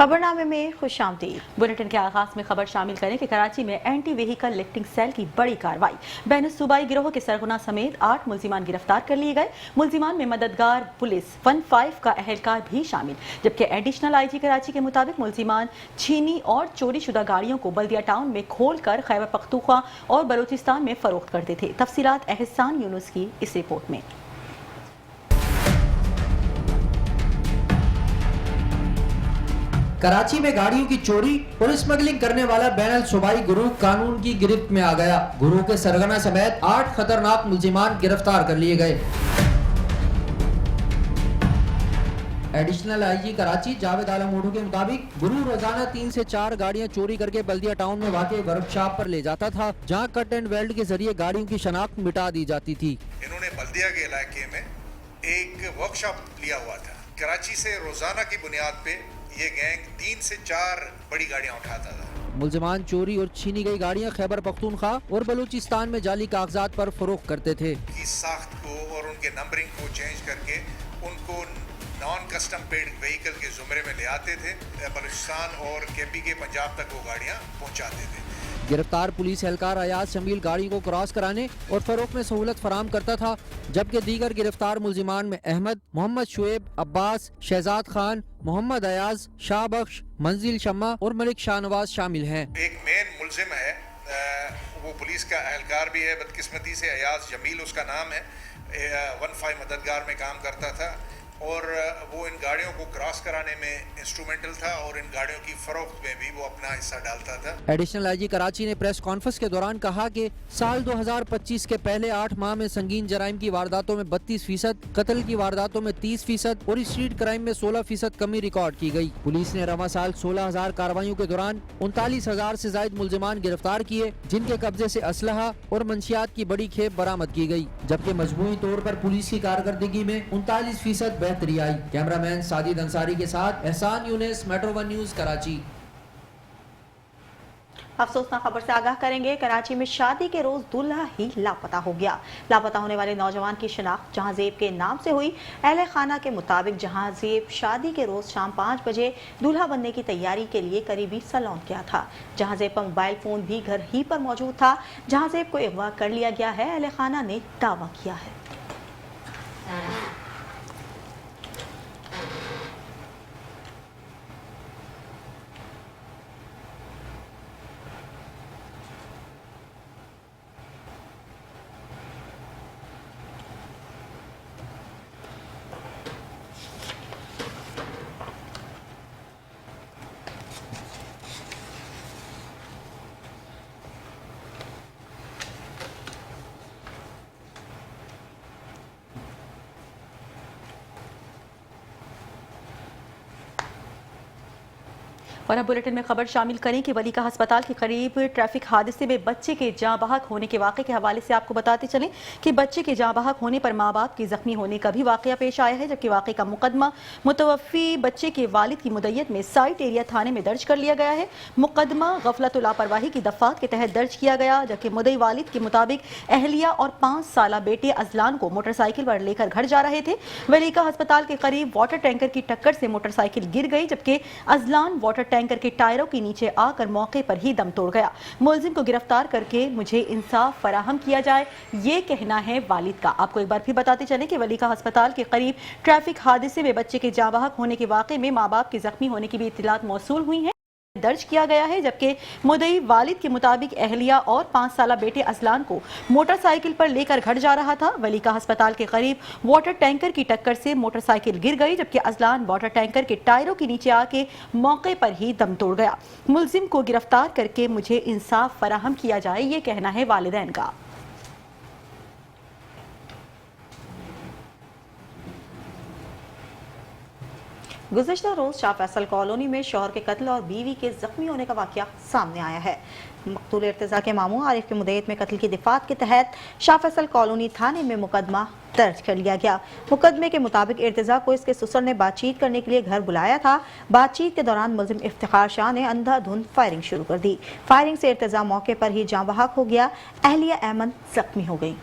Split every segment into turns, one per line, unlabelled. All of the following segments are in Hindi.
खबरनामे में खुशामदीद। बुलेटिन के आगाज में खबर शामिल करें कि कराची में एंटी व्हीकल लिफ्टिंग सेल की बड़ी कार्रवाई। बैनुल-सूबाई गिरोह के सरगना समेत 8 मुल्जिमान गिरफ्तार कर लिए गए। मुल्जिमान में मददगार पुलिस 15 का अहलकार भी शामिल, जबकि एडिशनल आईजी कराची के मुताबिक मुल्जिमान छीनी और चोरी शुदा गाड़ियों को बल्दिया टाउन में खोल कर खैबर पख्तूनख्वा और बलूचिस्तान में फरोख्त करते थे। तफसीलात एहसान यूनुस की इस रिपोर्ट में।
कराची में गाड़ियों की चोरी और स्मगलिंग करने वाला बैनुल-सूबाई गिरोह कानून की गिरफ्त में आ गया। गिरोह के सरगना समेत 8 खतरनाक मुल्जिमान गिरफ्तार कर लिए गए। एडिशनल आईजी कराची जावेद आलम ओढ़ू के मुताबिक गिरोह रोजाना 3 से 4 गाड़ियां चोरी करके बल्दिया टाउन में वाक़े वर्कशॉप पर ले जाता था, जहां कट एंड वेल्ड के जरिए गाड़ियों की शनाख्त मिटा दी जाती थी।
इन्होंने बल्दिया के इलाके में एक वर्कशॉप लिया हुआ था। कराची से रोजाना की बुनियाद पे ये गैंग 3 से 4 बड़ी गाड़ियां उठाता था।
मुल्जिमान चोरी और छीनी गई गाड़ियां खैबर पख्तूनख्वा और बलूचिस्तान में जाली कागजात पर फरोख्त करते थे।
की साख्त को और उनके नंबरिंग को चेंज करके उनको नॉन कस्टम पेड व्हीकल के जुमरे में ले आते थे। बलूचिस्तान और केपी के पंजाब तक वो गाड़ियां पहुंचाते थे।
गिरफ्तार पुलिस एहलकार अयाज शमील गाड़ियों को क्रॉस कराने और फरोख्त में सहूलत फराम करता था, जबकि दीगर गिरफ्तार मुल्जिमान में अहमद, मोहम्मद शुएब, अब्बास, शहजाद खान, मोहम्मद अयाज, शाहबख्श, मंजिल शम्मा और मलिक शाहनवाज शामिल हैं।
एक मेन मुल्जिम है, वो पुलिस का एहलकार भी है, बदकिस्मती से अयाज जमील उसका नाम है। 15 मददगार में काम करता था और वो इन गाड़ियों को क्रॉस कराने में इंस्ट्रूमेंटल था और इन गाड़ियों की फरोख्त में भी वो अपना हिस्सा डालता था।
एडिशनल आईजी कराची ने प्रेस कॉन्फ्रेंस के दौरान कहा कि साल 2025 के पहले 8 माह में संगीन जराइम की वारदातों में 32%, कत्ल की वारदातों में 30% और स्ट्रीट क्राइम में 16% कमी रिकॉर्ड की गई। पुलिस ने रवा साल 16,000 कार्रवाइयों के दौरान 39,000 से ज्यादा मुल्जिमान गिरफ्तार किए, जिनके कब्जे से असलहा और मंशियात की बड़ी खेप बरामद की गई, जबकि मजमूई तौर पर पुलिस की कारकर्दगी में 39% बेहतरी आई। कैमरामैन साजिद अंसारी के साथ एहसान यूनुस, मेट्रो 1 न्यूज कराची।
अफसोसनाक खबर से आगाह करेंगे। कराची में शादी के रोज दूल्हा ही लापता हो गया। लापता होने वाले नौजवान की शिनाख्त जहांजेब के नाम से हुई। अहले खाना के मुताबिक जहांजेब शादी के रोज शाम 5 बजे दूल्हा बनने की तैयारी के लिए करीबी सैलून गया था। जहांजेब का मोबाइल फोन भी घर ही पर मौजूद था। जहांजेब को अगवा कर लिया गया है, अहले खाना ने दावा किया है। और अब बुलेटिन में खबर शामिल करें कि वली का अस्पताल के करीब ट्रैफिक हादसे में बच्चे के जाँ बहक होने के वाक़े के हवाले से आपको बताते चलें कि बच्चे के जाँ बहक होने पर माँ बाप की जख्मी होने का भी वाक़या पेश आया है, जबकि वाक़े का मुकदमा मुतवफ़ी बच्चे के वालिद की मुद्दत में साइट एरिया थाने में दर्ज कर लिया गया है। मुकदमा गफलत व लापरवाही की दफ़ात के तहत दर्ज किया गया, जबकि मुद्दई वालिद के मुताबिक अहलिया और 5 साला बेटे अजलान को मोटरसाइकिल पर लेकर घर जा रहे थे। वली का अस्पताल के करीब वाटर टैंकर की टक्कर से मोटरसाइकिल गिर गई, जबकि अजलान वाटर टैंकर के टायरों के नीचे आकर मौके पर ही दम तोड़ गया। मुलजिम को गिरफ्तार करके मुझे इंसाफ फराहम किया जाए, ये कहना है वालिद का। आपको एक बार फिर बताते चलें कि वली का अस्पताल के करीब ट्रैफिक हादसे में बच्चे के जाँ बहक होने के वाक़े में माँ बाप के जख्मी होने की भी इत्तलात मौसूल हुई हैं, दर्ज किया गया है, जबकि मुद्दई वालिद के मुताबिक अहलिया और 5 साला बेटे अजलान को मोटरसाइकिल पर लेकर घर जा रहा था। वली का अस्पताल के करीब वाटर टैंकर की टक्कर से मोटरसाइकिल गिर गई, जबकि अजलान वाटर टैंकर के टायरों के नीचे आके मौके पर ही दम तोड़ गया। मुलजिम को गिरफ्तार करके मुझे इंसाफ फराहम किया जाए, ये कहना है वालिदैन का। गुज़िश्ता रोज़ शाह फैसल कॉलोनी में शौहर के कत्ल और बीवी के जख्मी होने का वाक़या सामने आया है। मकतूल इर्तिज़ा के मामू आरिफ की मुद्दत में कत्ल की दिफात के तहत शाह फैसल कॉलोनी थाने में मुकदमा दर्ज कर लिया गया। मुकदमे के मुताबिक इर्तिज़ा को इसके ससुर ने बातचीत करने के लिए घर बुलाया था। बातचीत के दौरान मुलजिम इफ्तिखार शाह ने अंधाधुंध फायरिंग शुरू कर दी। फायरिंग से इर्तिज़ा मौके पर ही जाँ बहक हो गया। अहलिया अहमद जख्मी हो गई।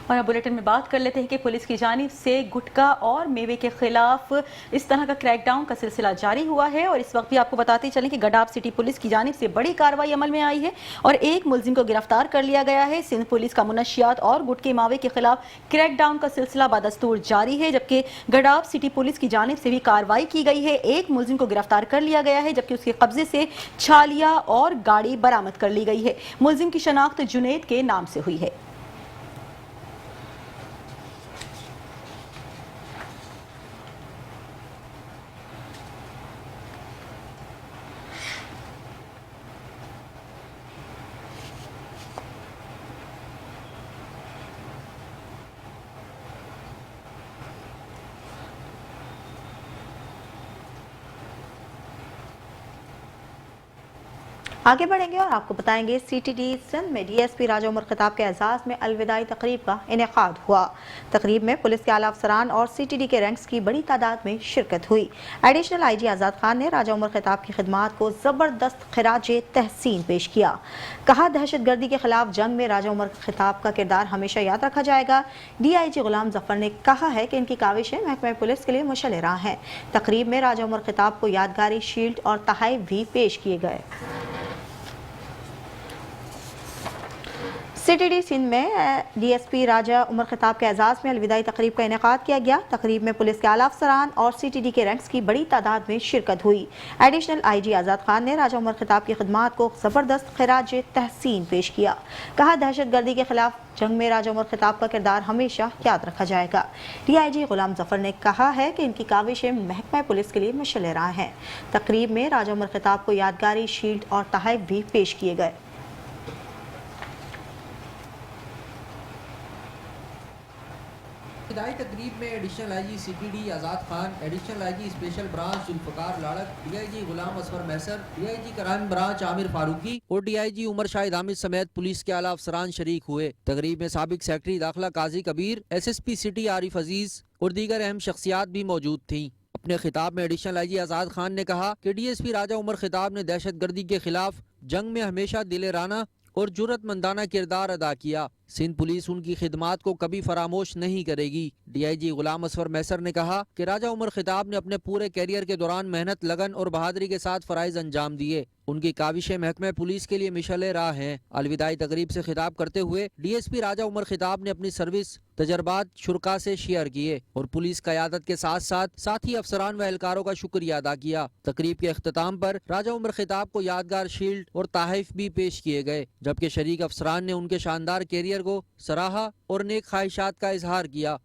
और अब बुलेटिन में बात कर लेते हैं कि पुलिस की जानिब से गुटखा और मेवे के खिलाफ इस तरह का क्रैकडाउन का सिलसिला जारी हुआ है। और इस वक्त भी आपको बताते चलें कि गडाफ सिटी पुलिस की जानिब से बड़ी कार्रवाई अमल में आई है और एक मुलजिम को गिरफ्तार कर लिया गया है। सिंध पुलिस का मुनशियात और गुटखे मावे के खिलाफ क्रैकडाउन का सिलसिला बदस्तूर जारी है, जबकि गडाफ सिटी पुलिस की जानिब से भी कार्रवाई की गई है। एक मुलजिम को गिरफ्तार कर लिया गया है, जबकि उसके कब्जे से छालिया और गाड़ी बरामद कर ली गई है। मुलजिम की शनाख्त जुनैद के नाम से हुई है।
आगे बढ़ेंगे और आपको बताएंगे सीटीडी सिंध में डीएसपी राजा उमर खिताब के एजाज में अलविदाई तकरीब का इनेकाद हुआ। तकरीब में पुलिस के आला अफसरान और सीटीडी के रैंक्स की बड़ी तादाद में शिरकत हुई। एडिशनल आईजी आज़ाद खान ने राजा उमर खिताब की खिदमात को ज़बरदस्त खिराजे तहसीन पेश किया। कहा, दहशतगर्दी के खिलाफ जंग में राजा उमर खिताब का किरदार हमेशा याद रखा जाएगा। DIG गुलाम जफर ने कहा है कि इनकी काविशें महकमा पुलिस के लिए मुशल राह हैं। तकरीब में राजा उमर खिताब को यादगारी शील्ड और तोहफे भी पेश किए गए। सीटीडी सिंध में डीएसपी राजा उमर खिताब के एजाज में अलविदाई तकरीब का इनेकाद किया गया। तकरीब में पुलिस के आला अफसरान और सीटीडी के रैंक्स की बड़ी तादाद में शिरकत हुई। एडिशनल आईजी आज़ाद खान ने राजा उमर खिताब की खिदमात को ज़बरदस्त खिराज तहसीन पेश किया। कहा, दहशतगर्दी के खिलाफ जंग में राजा उमर खिताब का किरदार हमेशा याद रखा जाएगा। DIG गुलाम जफर ने कहा है कि इनकी काविशें महकमा पुलिस के लिए मशल राह हैं। तकरीब में राजा उमर खिताब को यादगारी शील्ड और तोहफे भी पेश किए गए।
विदाई तकरीब में additional IG CTD Azad Khan, additional IG special branch Zulfkar Ladak, DIG Ghulam Asfar Mahsar, DIG crime branch Amir Farooqui और DIG उमर शाहिद हामिद समेत पुलिस के आला अफसरान शरीक हुए। तकरीब में साबिक सेक्रेटरी दाखिला काजी कबीर, SSP सिटी आरिफ अजीज और दीगर अहम शख्सियात भी मौजूद थीं। अपने खिताब में एडिशनल आईजी आज़ाद खान ने कहा कि DSP राजा उमर खिताब ने दहशतगर्दी के खिलाफ जंग में हमेशा दिलेराना और जुर्रतमंदाना किरदार अदा किया। सिंध पुलिस उनकी खिदमात को कभी फरामोश नहीं करेगी। DIG गुलाम असफर मैसर ने कहा कि राजा उमर खिताब ने अपने पूरे कैरियर के दौरान मेहनत, लगन और बहादुरी के साथ फराइज अंजाम दिए। उनकी काविशें महकमे पुलिस के लिए मिशल राह हैं। अलविदाई तकरीब से खिताब करते हुए DSP राजा उमर खिताब ने अपनी सर्विस तजर्बात शुरका से शेयर किए और पुलिस क़यादत के साथ साथ साथी अफसरान व एहलकारों का शुक्रिया अदा किया। तकरीब के अख्ताम पर राजा उमर खिताब को यादगार शील्ड और तोहफे भी पेश किए गए, जबकि शरीक अफसरान ने उनके शानदार कैरियर को सराहा और नेक ख्वाहिशात का इजहार किया।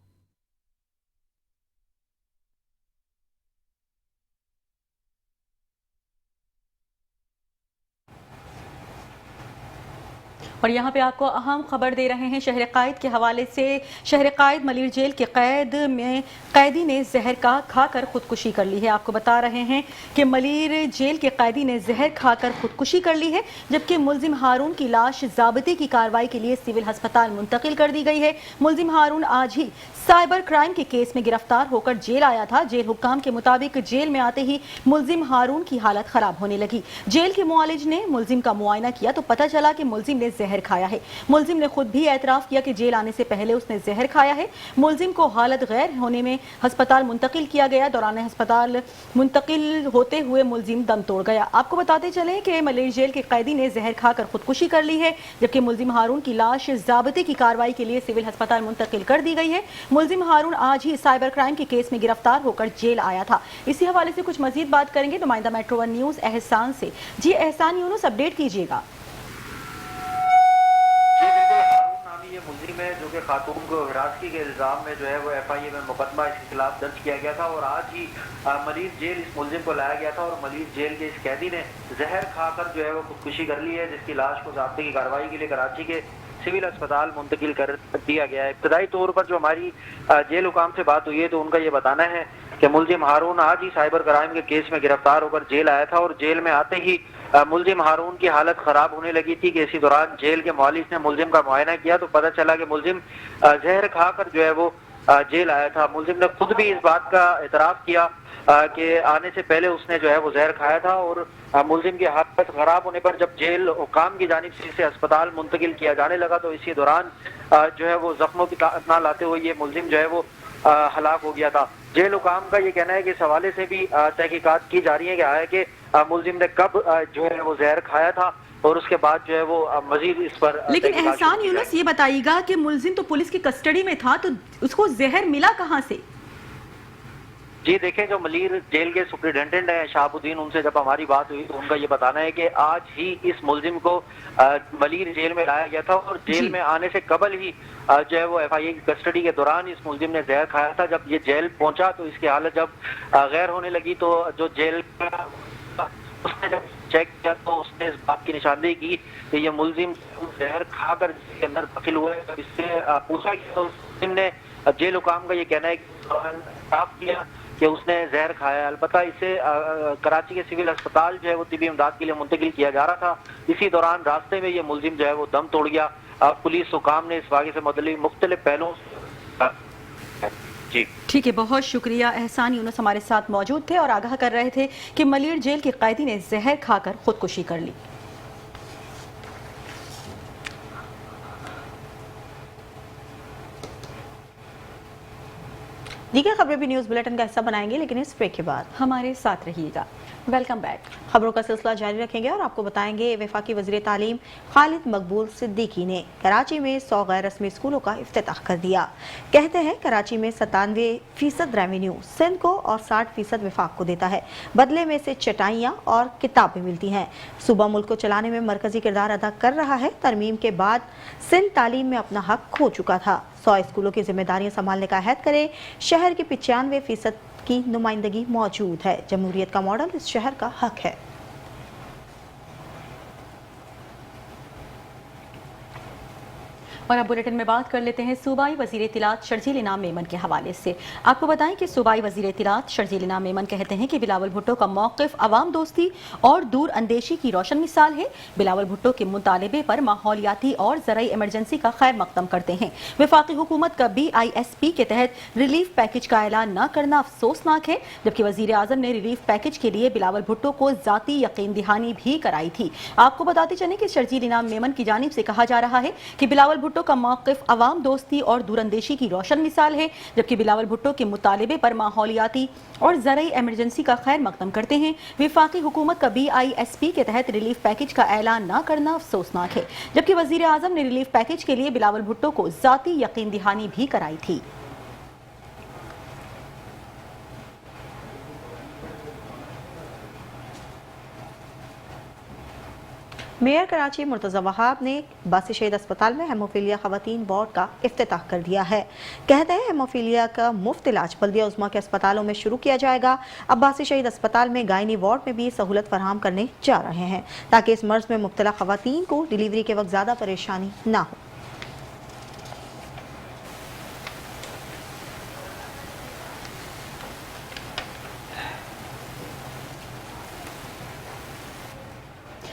और यहाँ पे आपको अहम खबर दे रहे हैं शहर कायद के हवाले से। शहर कायद मलिर जेल के कैद में कैदी ने जहर का खाकर खुदकुशी कर ली है। आपको बता रहे हैं कि मलिर जेल के कैदी ने जहर खाकर खुदकुशी कर ली है, जबकि मुलजिम हारून की लाश ज़ाब्ते की कार्रवाई के लिए सिविल अस्पताल मुंतकिल कर दी गई है। मुलजिम हारून आज ही साइबर क्राइम के केस में गिरफ्तार होकर जेल आया था। जेल हुक्काम के मुताबिक जेल में आते ही मुलजिम हारून की हालत खराब होने लगी। जेल के मुआलिज ने मुलजिम का मुआयना किया तो पता चला कि मुलजिम ने जहर खाया है। मुलजिम ने खुद भी एतराफ़ किया कि जेल आने से पहले उसने जहर खाया है। मुलजिम को हालत गैर होने में अस्पताल मुंतकिल किया गया। दौरान अस्पताल मुंतकिल होते हुए मुलजिम दम तोड़ गया। आपको बताते चलें कि मलिर जेल के कैदी ने जहर खाकर खुदकुशी कर ली है, जबकि मुलजिम हारून की लाश ज़ाब्ते की कार्रवाई के लिए सिविल अस्पताल मुंतकिल कर दी गई है। मुलजिम हारून आज ही साइबर क्राइम के केस में गिरफ्तार होकर जेल आया था। इसी हवाले से कुछ मजीद बात करेंगे नुमाइंदा मेट्रो 1 न्यूज़ एहसान से। जी एहसान यूनुस, अपडेट कीजिएगा।
ये मुलजिम है जो कि खातून को हिरासती के इल्ज़ाम में जो है वो FIA में मुकदमा इसके खिलाफ दर्ज किया गया था और आज ही मलिर जेल इस मुलजिम को लाया गया था और मलिर जेल के इस कैदी ने जहर खाकर जो है वो खुदकुशी कर ली है, जिसकी लाश को ज़ाब्ते की कार्रवाई के लिए कराची के सिविल अस्पताल मुंतकिल कर दिया गया है। इब्तदाई तौर पर जो हमारी जेल हुकाम से बात हुई है तो उनका ये बताना है कि मुलजिम हारून आज ही साइबर क्राइम के केस में गिरफ्तार होकर जेल आया था और जेल में आते ही मुलजिम हारून की हालत खराब होने लगी थी कि इसी दौरान जेल के मुआलिज ने मुलजिम का मुआयना किया तो पता चला कि मुलजिम जहर खाकर जो है वो जेल आया था। मुलजिम ने खुद भी इस बात का एतराफ़ किया कि आने से पहले उसने जो है वो जहर खाया था और मुलजिम की हालत खराब होने पर जब जेल हुकाम की जानिब से इसे अस्पताल मुंतकिल किया जाने लगा तो इसी दौरान जो है वो जख्मों की ना लाते हुए ये मुलजिम जो है वो हलाक हो गया था। जेल हुकाम का ये कहना है कि इस हवाले से भी तहकीकात की जा रही है कि आया कि मुलजिम ने कब जो है वो जहर खाया था और उसके बाद जो है वो मजीद इस पर
लेकिन
तहकीकात
एहसान
शुरू की
यूनुस, ये बताइएगा कि मुलजिम तो पुलिस की कस्टडी में था, तो उसको जहर मिला कहाँ से?
जी देखें, जो मलीर जेल के सुप्रिटेंडेंट हैं शहाबुद्दीन, उनसे जब हमारी बात हुई तो उनका ये बताना है कि आज ही इस मुलजिम को मलीर जेल में लाया गया था और जेल में आने से कबल ही जो है वो FIA की कस्टडी के दौरान इस मुलजिम ने जहर खाया था। जब ये जेल पहुंचा तो इसकी हालत जब गैर होने लगी तो जो जेल उसने जब चेक किया तो उसने इस बात की निशानदेही की कि ये मुलजिम जहर खाकर इसके अंदर दाखिल हुआ है। जब इससे पूछा गया तो मुलजिम ने, जेल हुकाम का ये कहना है कि साफ किया कि उसने जहर खाया। अलबत्ता इसे कराची के सिविल अस्पताल जो है वो तिबी इमदाद के लिए मुंतकिल किया जा रहा था। इसी दौरान रास्ते में ये मुलजिम जो है वो दम तोड़ गया। पुलिस हुकाम ने इस वाक़े से मुतल्लिक़ मुख्तलिफ पहलुओं जी।
ठीक है, बहुत शुक्रिया। एहसान यूनुस हमारे साथ मौजूद थे और आगाह कर रहे थे कि मलीर जेल के कैदी ने जहर खाकर खुदकुशी कर ली।
दीगर खबरें भी न्यूज़ बुलेटिन का हिस्सा बनाएंगे, लेकिन इस ब्रेक के बाद
हमारे साथ रहिएगा। Welcome back.
खबरों का सिलसिला जारी रखेंगे और आपको बताएंगे वफाकी वज़ीर तालीम खालिद मकबूल सिद्दीकी ने कराची में 100 गैर रस्मी स्कूलों का इफ्तिताह कर दिया। कहते हैं कराची में 97% रेवेन्यू सिंध को और 60% वफाक को देता है। बदले में से चटाइयाँ और किताबें मिलती हैं। सूबा मुल्क को चलाने में मरकजी किरदार अदा कर रहा है। तरमीम के बाद सिंध तालीम में अपना हक खो चुका था। 100 स्कूलों की जिम्मेदारियां संभालने का अहद करे। शहर के 95% की नुमाइंदगी मौजूद है। जमहूरियत का मॉडल इस शहर का हक है।
और अब बुलेटिन में बात कर लेते हैं सूबाई वजीर इत्तलात शर्जील इनाम मेमन के हवाले से। आपको बताएं कि सूबाई वजीर इत्तलात शर्जील इनाम मेमन कहते हैं कि बिलावल भुट्टो का मौक़िफ़ अवाम दोस्ती और दूर अंदेशी की रोशन मिसाल है। बिलावल भुट्टो के मुतालबे पर माहौलियाती और ज़राई इमरजेंसी का खैर मकदम करते हैं। वफाकी हुकूमत का BISP के तहत रिलीफ पैकेज का ऐलान न करना अफसोसनाक है, जबकि वजीर आज़म ने रिलीफ पैकेज के लिए बिलावल भुट्टो को ज़ाती यकीन दहानी भी कराई थी। आपको बताते चलें कि शर्जील इनाम मेमन की जानिब से कहा जा रहा है कि बिलावल भुट्टो का मौक़िफ़ अवाम दोस्ती और दूरअंदेशी की रोशन मिसाल है, जबकि बिलावल भुट्टो के मुतालबे पर माहौलियाती और ज़राई इमरजेंसी का खैर मकदम करते हैं। वफाकी हुकूमत का BISP के तहत रिलीफ पैकेज का ऐलान न करना अफसोसनाक है, जबकि वज़ीर आज़म ने रिलीफ पैकेज के लिए बिलावल भुट्टो को ज़ाती यकीन दहानी भी कराई थी।
मेयर कराची मुर्तज़ा वहाब ने अब्बासी शहीद अस्पताल में हेमोफीलिया ख़वातीन वार्ड का इफ्तिताह कर दिया है। कहते हैं हेमोफीलिया का मुफ्त इलाज बल्दिया उज़्मा के अस्पतालों में शुरू किया जाएगा। अब्बासी शहीद अस्पताल में गायनी वार्ड में भी सहूलत फराहम करने जा रहे हैं ताकि इस मर्ज में मुब्तला ख़वातीन को डिलीवरी के वक्त ज़्यादा परेशानी ना हो।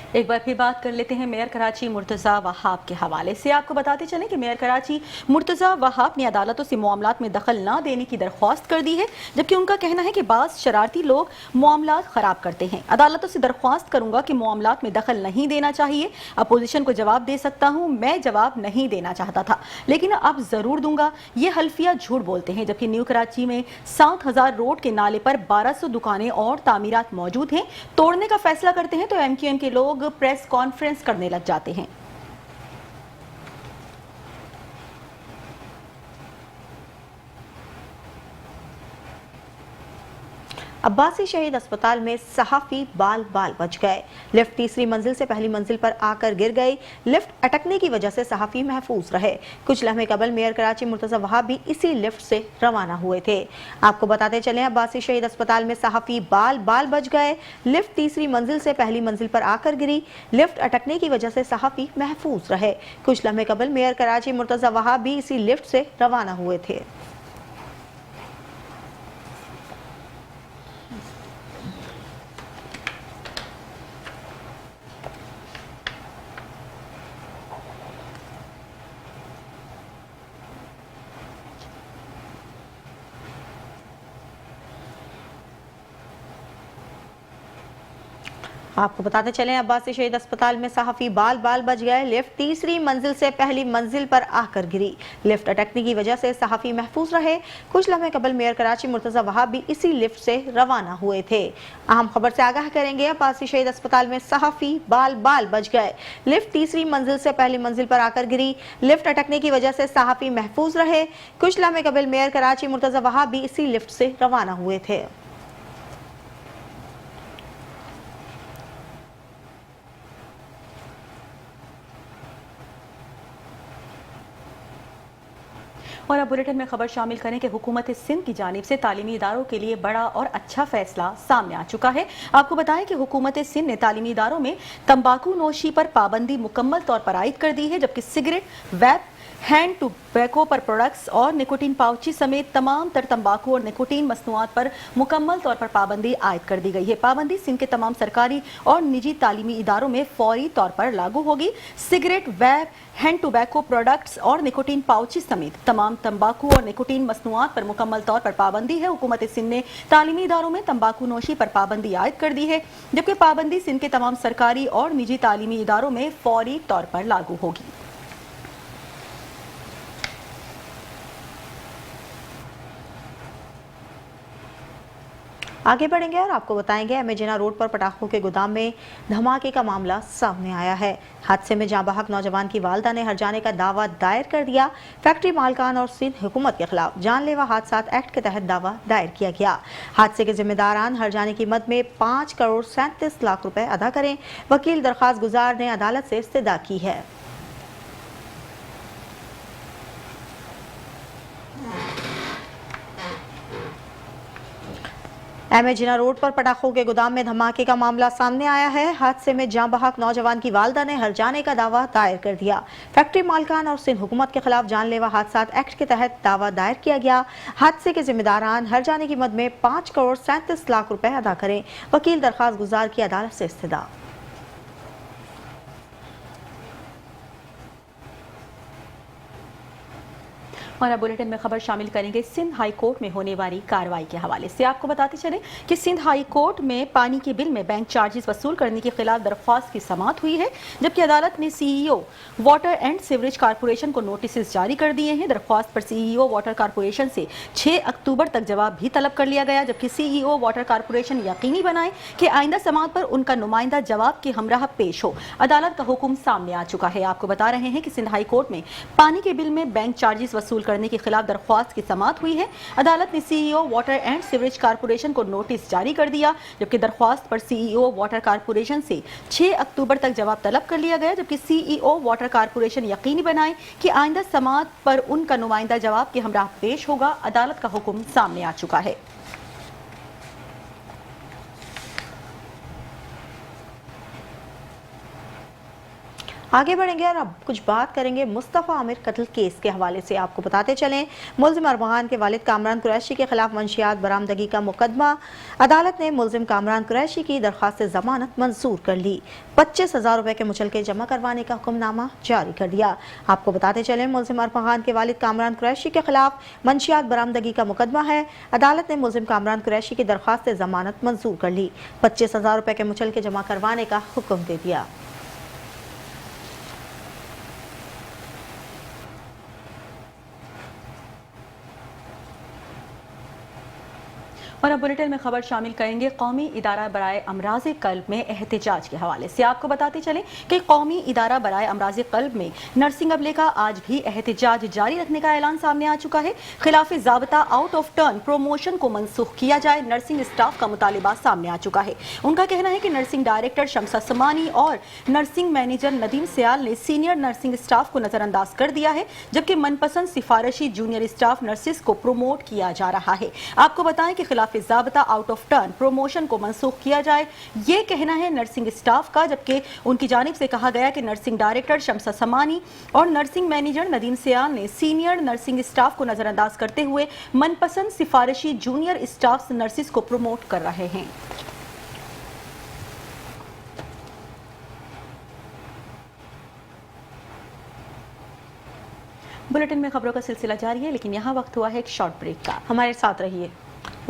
एक बार फिर बात कर लेते हैं मेयर कराची मुर्तज़ा वहाब के हवाले से। आपको बताते चलें कि मेयर कराची मुर्तज़ा वहाब ने अदालतों से मामलात में दखल न देने की दरख्वास्त कर दी है, जबकि उनका कहना है कि बाज़ शरारती लोग मामलात ख़राब करते हैं। अदालतों से दरख्वास्त करूंगा कि मामलात में दखल नहीं देना चाहिए। अपोजिशन को जवाब दे सकता हूँ, मैं जवाब नहीं देना चाहता था लेकिन अब ज़रूर दूंगा। ये हल्फिया झूठ बोलते हैं। जबकि न्यू कराची में 7000 रोड के नाले पर 1200 दुकानें और तामीरात मौजूद हैं। तोड़ने का फैसला करते हैं तो MQM के लोग प्रेस कॉन्फ्रेंस करने लग जाते हैं।
अब्बासी शहीद अस्पताल में सहाफ़ी बाल बाल बच गए। लिफ्ट तीसरी मंजिल से पहली मंजिल पर आकर गिर गई। लिफ्ट अटकने की वजह से सहाफ़ी महफूज रहे। कुछ लम्हे कबल मेयर कराची मुर्तज़ा वहाब भी इसी लिफ्ट से रवाना हुए थे। आपको बताते चले अब्बासी शहीद अस्पताल में सहाफ़ी बाल बाल बच गए। लिफ्ट तीसरी मंजिल से पहली मंजिल पर आकर गिरी। लिफ्ट अटकने की वजह से सहाफ़ी महफूज रहे। कुछ लम्हे कबल मेयर कराची मुर्तज़ा वहाब भी इसी लिफ्ट से रवाना हुए थे। आपको बताते चलें, अब्बासी शहीद अस्पताल में सहाफी बाल बाल बच गए। लिफ्ट तीसरी मंजिल से पहली मंजिल पर आकर गिरी। लिफ्ट अटकने की वजह से सहाफी महफूज रहे। कुछ लम्हे कबल मेयर कराची मुर्तजा वहाब भी इसी लिफ्ट से रवाना हुए थे। अहम खबर से आगाह करेंगे, अब्बासी शहीद अस्पताल में सहाफी बाल बाल बच गए। लिफ्ट तीसरी मंजिल से पहली मंजिल पर आकर गिरी। लिफ्ट अटकने की वजह से सहाफी महफूज रहे। कुछ लम्हे कबल मेयर कराची मुर्तजा वहाब भी इसी लिफ्ट से रवाना हुए थे।
और अब बुलेटिन में खबर शामिल करें कि हुकूमत सिंध की जानिब से तालीमी इदारों के लिए बड़ा और अच्छा फैसला सामने आ चुका है। आपको बताएं कि हुकूमत सिंध ने तालीमी इदारों में तंबाकू नोशी पर पाबंदी मुकम्मल तौर पर आयद कर दी है, जबकि सिगरेट, वैप, हैंड टोबैको पर प्रोडक्ट्स और निकोटीन पाउची समेत तमाम तर तंबाकू और निकोटीन मसनूआत पर मुकम्मल तौर पर पाबंदी आयद कर दी गई है। पाबंदी सिंध के तमाम सरकारी और निजी तालीमी इदारों में फौरी तौर पर लागू होगी। सिगरेट, वैप, हैंड टोबैको प्रोडक्ट्स और निकोटीन पाउची समेत तमाम तंबाकू और निकोटीन मसनूआत पर मुकम्मल तौर पर पाबंदी है। हुकूमत सिंध ने तालीमी इदारों में तंबाकू नोशी पर पाबंदी आयद कर दी है, जबकि पाबंदी सिंध के तमाम सरकारी और निजी तालीमी इदारों में फौरी तौर पर लागू होगी।
आगे बढ़ेंगे और आपको बताएंगे, एमेजिना रोड पर पटाखों के गोदाम में धमाके का मामला सामने आया है। हादसे में जाँ बहक नौजवान की वालदा ने हर्जाने का दावा दायर कर दिया। फैक्ट्री मालकान और सिंध हुकूमत के खिलाफ जानलेवा हादसात एक्ट के तहत दावा दायर किया गया। हादसे के जिम्मेदारान हर्जाने की मद में 5 करोड़ 37 लाख रुपए अदा करें। वकील दरख्वास्त गुजार ने अदालत से इस्तदा की है। एमेजिना रोड पर पटाखों के गोदाम में धमाके का मामला सामने आया है। हादसे में जाँ बहक नौजवान की वालदा ने हर्जाने का दावा दायर कर दिया। फैक्ट्री मालकान और सिंध हुकूमत के खिलाफ जानलेवा हादसात एक्ट के तहत दावा दायर किया गया। हादसे के जिम्मेदारान हर्जाने की मद में 5 करोड़ 37 लाख रुपए अदा करें। वकील दरख्वास्त गुजार की अदालत से इस्तदा।
और अब बुलेटिन में खबर शामिल करेंगे सिंध हाई कोर्ट में होने वाली कार्रवाई के हवाले से। आपको बताते चलें कि सिंध हाई कोर्ट में पानी के बिल में बैंक चार्जेस वसूल करने के खिलाफ दरख्वास्त की समाअत हुई है, जबकि अदालत ने CEO water and sewerage corporation को नोटिस जारी कर दिए हैं। दरख्वास्त पर सीईओ वाटर कारपोरेशन से 6 अक्टूबर तक जवाब भी तलब कर लिया गया, जबकि सीईओ वाटर कारपोरेशन यकीनी बनाए कि आइंदा समाअत पर उनका नुमाइंदा जवाब के हमराह पेश हो। अदालत का हुक्म सामने आ चुका है। आपको बता रहे हैं कि सिंध हाई कोर्ट में पानी के बिल में बैंक चार्जेस वसूल करने के खिलाफ दरख्वास्त की समाअत हुई है। अदालत ने CEO water and sewerage corporation को नोटिस जारी कर दिया, जबकि दरख्वास्त पर सीईओ वाटर कारपोरेशन से 6 अक्टूबर तक जवाब तलब कर लिया गया, जबकि सीईओ वाटर कारपोरेशन यकीनी बनाए कि आइंदा समाअत पर उनका नुमाइंदा जवाब के हमराह पेश होगा। अदालत का हुक्म सामने आ चुका है।
आगे बढ़ेंगे और अब कुछ बात करेंगे मुस्तफ़ा आमिर कत्ल केस के हवाले से। आपको बताते चलें, मुल्जिम अरबहान के वालिद कामरान कुरैशी के खिलाफ मंशियात बरामदगी का मुकदमा। अदालत ने मुल्जिम कामरान कुरैशी की दरख्वास्त जमानत मंजूर कर ली। 25,000 रुपए के मुचलके जमा करवाने का हुक्मनामा जारी कर दिया। आपको बताते चलें, मुल्जिम अरबहान के वालिद कामरान कुरैशी के खिलाफ मंशियात बरामदगी का मुकदमा है। अदालत ने मुल्जिम कामरान कुरैशी की दरख्वास्त जमानत मंजूर कर ली। 25,000 रुपए के मुचलके जमा करवाने का हुक्म दे दिया।
और अब बुलेटिन में खबर शामिल करेंगे कौमी इदारा बराए अमराज कल्ब में एहतजाज के हवाले से। आपको बताते चलें कि कौमी इदारा बराए अमराज कल्ब में नर्सिंग अमले का आज भी एहतजाज जारी रखने का ऐलान सामने आ चुका है। खिलाफ ज़ाब्ता आउट ऑफ टर्न प्रोमोशन को मनसूख किया जाए, नर्सिंग स्टाफ का मुतालिबा सामने आ चुका है। उनका कहना है कि नर्सिंग डायरेक्टर शमसा समानी और नर्सिंग मैनेजर नदीम सियाल ने सीनियर नर्सिंग स्टाफ को नजरअंदाज कर दिया है, जबकि मनपसंद सिफारिशी जूनियर स्टाफ नर्सिस को प्रोमोट किया जा रहा है। आपको बताएं कि खिलाफ ज़ाब्ता आउट ऑफ टर्न प्रोमोशन को मनसूख किया जाए, ये कहना है नर्सिंग स्टाफ का, जबकि उनकी जानिब से कहा गया कि नर्सिंग डायरेक्टर शमसा समानी और नर्सिंग मैनेजर नदीम सियाल ने सीनियर नर्सिंग स्टाफ को नजरअंदाज करते हुए मनपसंद सिफारिशी जूनियर स्टाफ नर्सिस को प्रोमोट कर रहे हैं। बुलेटिन में खबरों का सिलसिला जारी है, लेकिन यहाँ वक्त हुआ है एक शॉर्ट ब्रेक का।
हमारे साथ रहिए।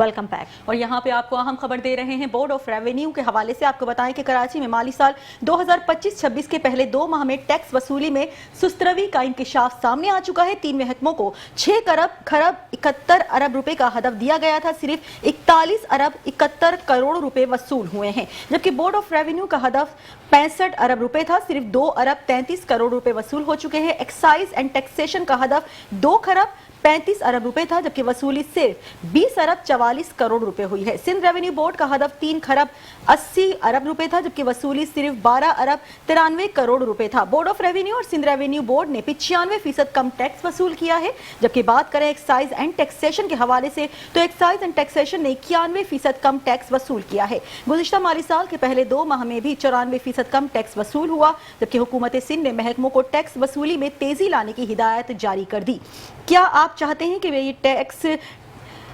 Welcome back.
और यहाँ पे आपको अहम खबर दे रहे हैं बोर्ड ऑफ रेवेन्यू के हवाले से। आपको बताएं कि कराची में माली साल 2025-26 के पहले 2 माह में टैक्स वसूली में सुस्तरवी का इंकशाफ सामने आ चुका है। 3 महकमों को 6 खरब 71 अरब रुपए का हदफ दिया गया था। सिर्फ 41 अरब 71 करोड़ रुपए वसूल हुए हैं, जबकि बोर्ड ऑफ रेवेन्यू का हदफ 65 अरब रुपए था। सिर्फ 2 अरब 33 करोड़ रुपए वसूल हो चुके हैं। एक्साइज एंड टैक्सेशन का हदफ 2 खरब 35 अरब रुपए था, जबकि वसूली सिर्फ 20 अरब 44 करोड़ रुपए हुई है। सिंध रेवेन्यू बोर्ड का हदफ 3 खरब 80 अरब रुपए था, जबकि वसूली सिर्फ 12 अरब 93 करोड़ रुपए था। बोर्ड ऑफ रेवेन्यू और सिंध रेवेन्यू बोर्ड ने 95% कम टैक्स वसूल किया है। जबकि बात करें एक्साइज एंड टैक्सेशन के हवाले से, तो एक्साइज एंड टैक्सेशन ने 91% कम टैक्स वसूल किया है। गुज़िश्ता माली साल के पहले 2 माह में भी 94% कम टैक्स वसूल हुआ, जबकि हुकूमत सिंध ने महकमों को टैक्स वसूली में तेजी लाने की हिदायत जारी कर दी। क्या आप चाहते हैं कि ये टैक्स,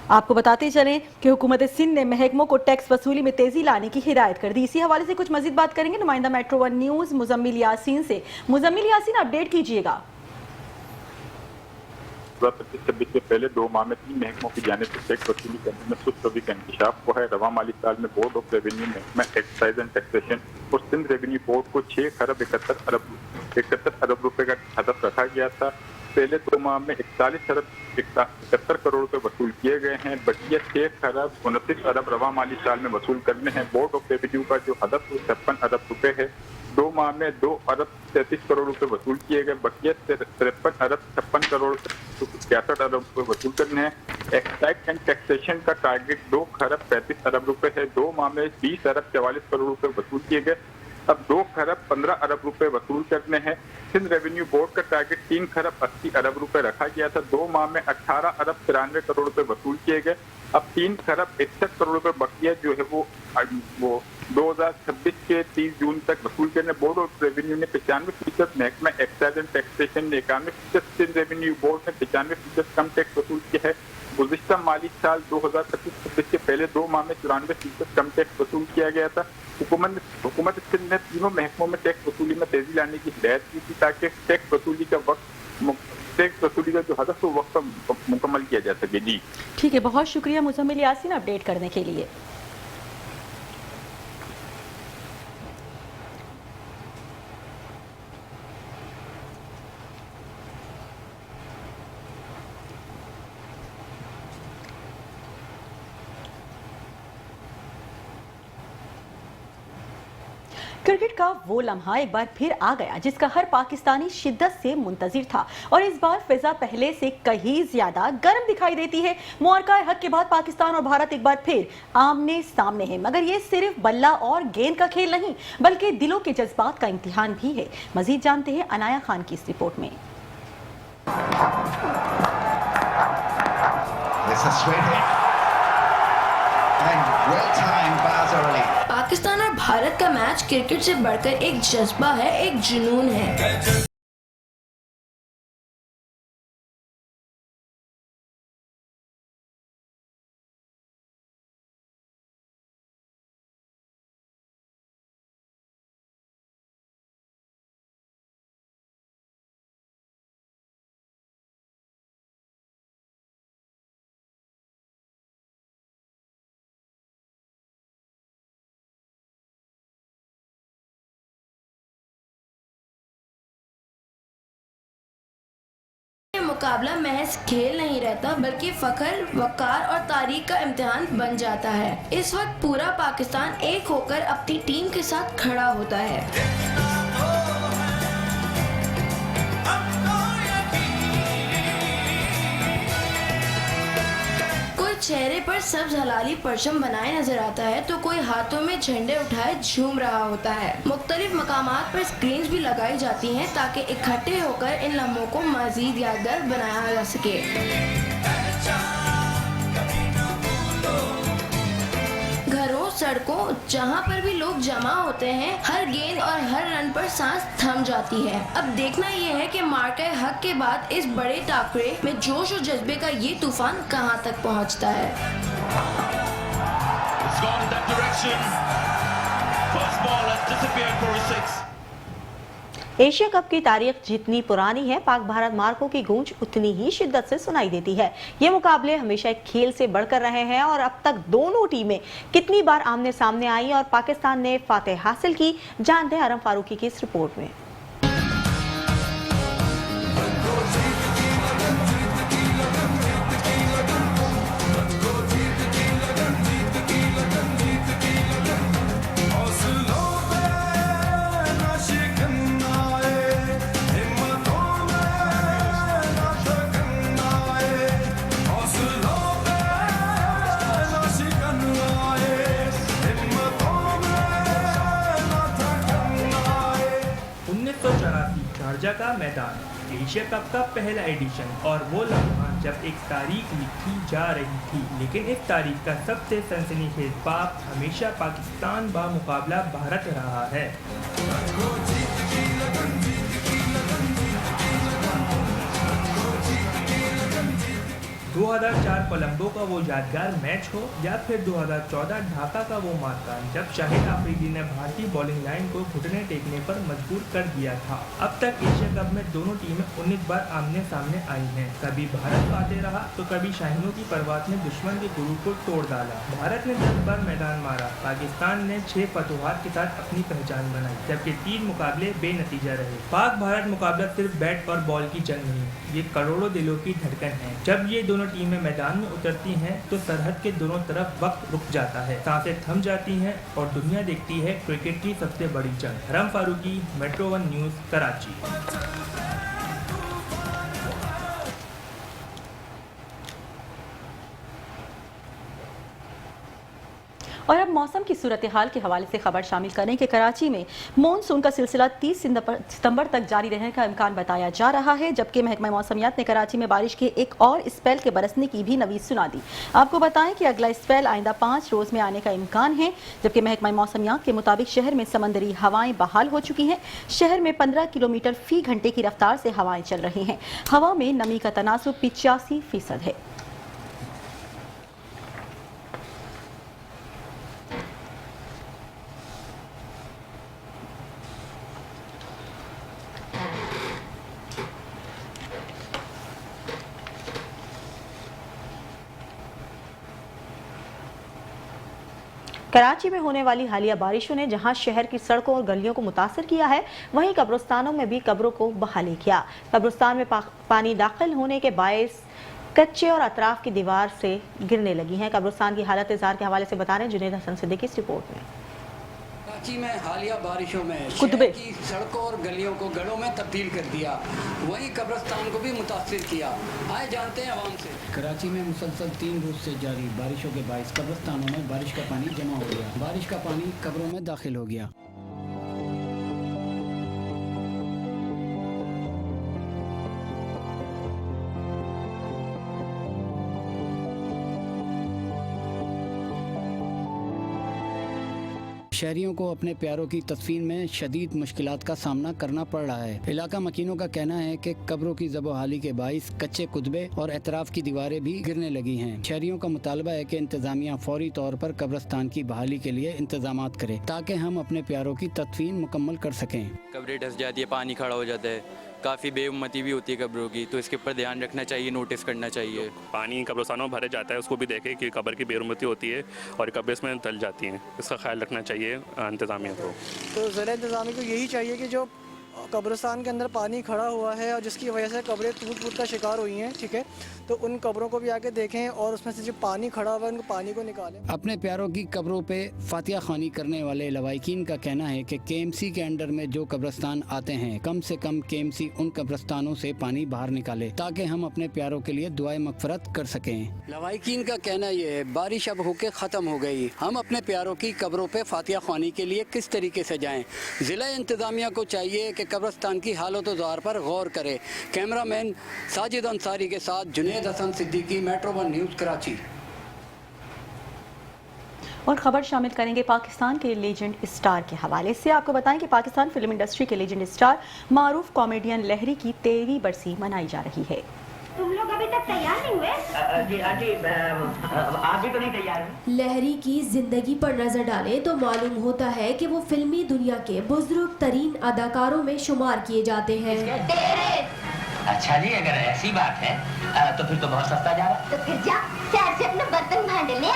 आपको बताते चलें कि हुकूमत सिंध ने महकमों को टैक्स वसूली में तेजी लाने की हिदायत कर दी। इसी हवाले से कुछ मजीद बात करेंगे नुमाइंदा मेट्रो 1 न्यूज़ मुजम्मिल यासीन से। मुजम्मिल यासीन, अपडेट कीजिएगा।
2025-26 के पहले 2 माह में 3 महकमों की जानिब से टैक्स वसूली करने में सुस्तरवी का इंकशाफ हुआ है। रवा माली साल में बोर्ड ऑफ रेवेन्यू महकमा एक्साइज एंड टैक्सेशन और सिंध रेवेन्यू बोर्ड को 6 खरब 71 अरब रुपए का हदफ रखा गया था। पहले 2 माह में 41 अरब 71 करोड़ रुपए वसूल किए गए हैं। बकिया 6 खरब 29 अरब रवा माली साल में वसूल करने हैं। बोर्ड ऑफ रेवेन्यू का जो हदफ 56 अरब रुपए है। 2 माह में 2 अरब 33 करोड़ रुपए वसूल किए गए। बकिया 53 अरब 56 करोड़ 66 अरब रुपए वसूल करने हैं। एक्साइज एंड टैक्सेशन का टारगेट 2 खरब 35 अरब रुपए है। 2 माह में 20 अरब 44 करोड़ रुपए वसूल किए गए। अब 2 खरब 15 अरब रुपए वसूल करने हैं। सिंध रेवेन्यू बोर्ड का टारगेट 3 खरब 80 अरब रुपए रखा गया था। 2 माह में 18 अरब 93 करोड़ रुपए वसूल किए गए। अब 3 खरब 61 करोड़ रुपए बकिया जो है वो 2026 के 30 जून तक वसूल करने। बोर्ड ऑफ रेवेन्यू ने 95% महकमा एक्साइज एंड टैक्सेशन ने 91%, सिंध रेवेन्यू बोर्ड ने 95% कम टैक्स वसूल किया है। गुज़िश्ता माली साल 2025-26 के पहले 2 माह में 94% कम टैक्स वसूल किया गया था। हुकूमत सिंध ने तीनों महकमों में टैक्स वसूली में तेजी लाने की हिदायत की थी ताकि टैक्स वसूली का जो हदफ वो वक्त पर मुकम्मल किया जा सके। जी
ठीक है, बहुत शुक्रिया मुजम्मिल यासीन अपडेट करने के लिए। क्रिकेट का वो लम्हा एक बार फिर आ गया जिसका हर पाकिस्तानी शिद्दत से मुंतजिर था, और इस बार फिजा पहले से कहीं ज्यादा गर्म दिखाई देती है। मुआरका हक के बाद पाकिस्तान और भारत एक बार फिर आमने सामने हैं, मगर ये सिर्फ बल्ला और गेंद का खेल नहीं बल्कि दिलों के जज्बात का इम्तिहान भी है। मजीद जानते हैं अनाया खान की इस रिपोर्ट में।
पाकिस्तान और भारत का मैच क्रिकेट से बढ़कर एक जज्बा है, एक जुनून है। मुकाबला महज खेल नहीं रहता बल्कि फख्र, वक़ार और तारीख का इम्तिहान बन जाता है। इस वक्त पूरा पाकिस्तान एक होकर अपनी टीम के साथ खड़ा होता है। चेहरे पर सब्ज हलाली परचम बनाए नजर आता है तो कोई हाथों में झंडे उठाए झूम रहा होता है। मुख्तलिफ मकामात पर स्क्रीन्स भी लगाई जाती हैं ताकि इकट्ठे होकर इन लम्हों को मजीद यादगार बनाया जा सके। घरों, सड़कों, जहाँ पर भी लोग जमा होते हैं, हर गेंद और हर रन पर सांस थम जाती है। अब देखना यह है कि मार्का हक के बाद इस बड़े टाकरे में जोश और जज्बे का ये तूफान कहाँ तक पहुँचता है।
एशिया कप की तारीख जितनी पुरानी है, पाक भारत मार्कों की गूंज उतनी ही शिद्दत से सुनाई देती है। ये मुकाबले हमेशा एक खेल से बढ़कर रहे हैं और अब तक दोनों टीमें कितनी बार आमने सामने आई और पाकिस्तान ने फातेह हासिल की, जानते हैं आरम फारूकी की इस रिपोर्ट में।
शारजा का मैदान, एशिया कप का पहला एडिशन और वो लम्हा जब एक तारीख लिखी जा रही थी। लेकिन इस तारीख का सबसे सनसनीखेज बाप हमेशा पाकिस्तान बा मुकाबला भारत रहा है। दो 2004 कोलंबो का वो यादगार मैच हो या फिर 2014 ढाका का वो मार्का जब शाहिद आफरीदी ने भारतीय बॉलिंग लाइन को घुटने टेकने पर मजबूर कर दिया था। अब तक एशिया कप में दोनों टीमें 19 बार आमने सामने आई हैं। कभी भारत आते रहा तो कभी शाहीनों की परवाज़ ने दुश्मन के गुरु को तोड़ डाला। भारत ने 10 बार मैदान मारा, पाकिस्तान ने 6 फतवाहत के साथ अपनी पहचान बनाई, जबकि 3 मुकाबले बेनतीजा रहे। पाक भारत मुकाबला सिर्फ बैट और बॉल की जंग नहीं, ये करोड़ों दिलों की धड़कन है। जब ये दोनों टीमें मैदान में उतरती हैं तो सरहद के दोनों तरफ वक्त रुक जाता है, सांसें थम जाती हैं और दुनिया देखती है क्रिकेट की सबसे बड़ी जंग। आरम फारूकी, मेट्रो 1 न्यूज़, कराची।
और अब मौसम की सूरत हाल के हवाले से खबर शामिल करें कि कराची में मॉनसून का सिलसिला 30 सितंबर तक जारी रहने का इम्कान बताया जा रहा है, जबकि महकमा मौसमियात ने कराची में बारिश के एक और स्पेल के बरसने की भी नवीद सुना दी। आपको बताएं कि अगला स्पेल आइंदा 5 रोज में आने का इम्कान है, जबकि महकमा मौसमियात के मुताबिक शहर में समंदरी हवाएं बहाल हो चुकी हैं। शहर में 15 किलोमीटर फी घंटे की रफ्तार से हवाएं चल रही हैं। हवा में नमी का तनासुब 85% है।
कराची में होने वाली हालिया बारिशों ने जहां शहर की सड़कों और गलियों को मुतासर किया है, वहीं कब्रिस्तानों में भी कब्रों को बहाली किया। कब्रिस्तान में पानी दाखिल होने के बायस कच्चे और अतराफ की दीवार से गिरने लगी हैं। कब्रिस्तान की हालत इज़हार के हवाले से बता रहे हैं जुनेद हसन सिद्दीकी इस रिपोर्ट में।
कराची में हालिया बारिशों में शहर की सड़कों और गलियों को गढ़ों में तब्दील कर दिया, वहीं कब्रिस्तान को भी मुतासिर किया। आए जानते हैं आवाम से। कराची में मुसलसल 3 रोज से जारी बारिशों के बायस कब्रिस्तानों में बारिश का पानी जमा हो गया। बारिश का पानी कब्रों में दाखिल हो गया। शहरियों को अपने प्यारों की तदफीन में शदीद मुश्किलात का सामना करना पड़ रहा है। इलाका मकीनों का कहना है कि कब्रों की ज़बोहाली के बाइस कच्चे कुतबे और एतराफ़ की दीवारें भी गिरने लगी हैं। शहरियों का मुतालबा है कि इंतज़ामिया फौरी तौर पर कब्रिस्तान की बहाली के लिए इंतजामात करे ताकि हम अपने प्यारों की तदफीन मुकम्मल कर सकें।
कब्रें धंस जाती है, पानी खड़ा हो जाता है, काफ़ी बेउम्मती भी होती है कब्रों की, तो इसके ऊपर ध्यान रखना चाहिए, नोटिस करना चाहिए।
पानी कब्रिस्तानों में भरे जाता है, उसको भी देखें कि कब्र की बेउम्मती होती है और कब्र इसमें तल जाती हैं, इसका ख्याल रखना चाहिए इंतज़ामिया को।
तो ज़िला इंतज़ामिया को यही चाहिए कि जो कब्रिस्तान के अंदर पानी खड़ा हुआ है और जिसकी वजह से कब्रें टूट का शिकार हुई हैं, ठीक है, तो उन कब्रों को भी आके देखें और उसमें से जो पानी खड़ा हुआ है उनको पानी को निकालें।
अपने प्यारों की कब्रों पे फातिहा खानी करने वाले लवाइकीन का कहना है कि केएमसी के अंडर में जो कब्रिस्तान आते हैं, कम से कम केएमसी उन कब्रिस्तानों से पानी बाहर निकाले ताकि हम अपने प्यारों के लिए दुआए मगफरत कर सकें। लवाइकीन का कहना यह है, बारिश अब होके ख़त्म हो गई, हम अपने प्यारों की कब्रों पे फातिहा खानी के लिए किस तरीके से जाएं। ज़िला इंतज़ामिया को चाहिए कि कब्रिस्तान की हालत-ओ-ज़ार पर गौर करे। कैमरामैन साजिद अंसारी के साथ जुनेद हसन सिद्दीकी, मेट्रो 1 न्यूज़, कराची।
और खबर शामिल करेंगे पाकिस्तान के लेजेंड स्टार के हवाले से। आपको बताएं कि पाकिस्तान फिल्म इंडस्ट्री के लेजेंड स्टार मारूफ कॉमेडियन लहरी की 13वीं बरसी मनाई जा रही है।
तुम लोग अभी तक तैयार नहीं हुए?
जी आंटी आप भी तो नहीं तैयार हैं?
लहरी की जिंदगी पर नजर डालें तो मालूम होता है कि वो फिल्मी दुनिया के बुजुर्ग तरीन अदाकारों में शुमार किए जाते हैं।
अच्छा जी, अगर ऐसी बात है तो फिर तो बहुत सस्ता जा रहा।
तो फिर जा चार से अपना बर्तन भांड ले।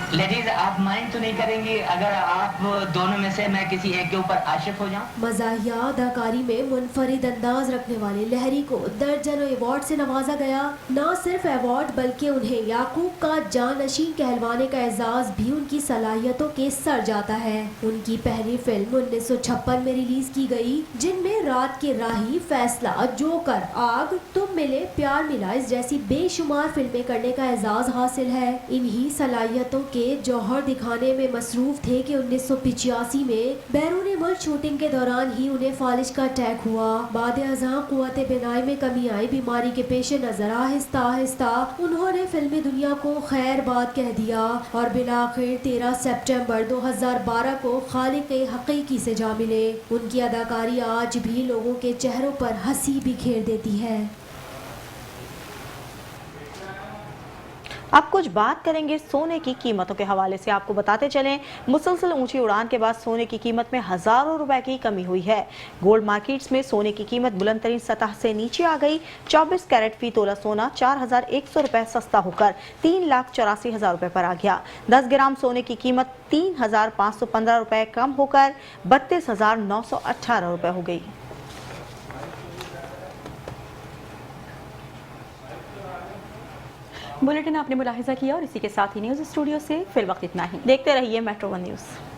लेडीज आप माइंड तो नहीं करेंगी अगर आप दोनों में से मैं किसी एक के ऊपर आशिक हो जाऊं?
मज़ाहिया अदाकारी में मुनफरिद अंदाज रखने वाले लहरी को दर्जनों अवार्ड से नवाजा गया। न सिर्फ अवार्ड बल्कि उन्हें याकूब का जानशीन कहलवाने का एजाज भी उनकी सलाहियतों के सर जाता है। उनकी पहली फिल्म 1956 में रिलीज की गई, जिनमें रात के राही, फैसला, जोकर, आग, तुम मिले, प्यार मिला इस जैसी बेशुमार फिल्में करने का एजाज हासिल है। इन्हीं सलाहियतों के जौहर दिखाने में मसरूफ थे कि 1985 में बैरून मुल्क शूटिंग के दौरान ही उन्हें फालिज का अटैक हुआ। बाद अज़ां कुव्वत बिनाई में कमी आई। बीमारी के पेश नजर आहिस्ता आहिस्ता उन्होंने फिल्मी दुनिया को खैर बात कह दिया और बिलाखिर 13 सितंबर 2012 को खालिक हकीकी से जा मिले। उनकी अदाकारी आज भी लोगों के चेहरों पर हंसी बिखेर देती है।
अब कुछ बात करेंगे सोने की कीमतों के हवाले से। आपको बताते चलें, मुसलसल ऊंची उड़ान के बाद सोने की कीमत में हजारों रुपए की कमी हुई है। गोल्ड मार्केट्स में सोने की कीमत बुलंद तरीन सतह से नीचे आ गई। 24 कैरेट फी तोला सोना 4100 रुपए सस्ता होकर 3,84,000 रुपए पर आ गया। 10 ग्राम सोने की कीमत 3,515 रुपए कम होकर 32,918 रुपए हो गई।
बुलेटिन आपने मुलाहिजा किया और इसी के साथ ही न्यूज़ स्टूडियो से फिल वक्त इतना ही।
देखते रहिए मेट्रो 1 न्यूज़।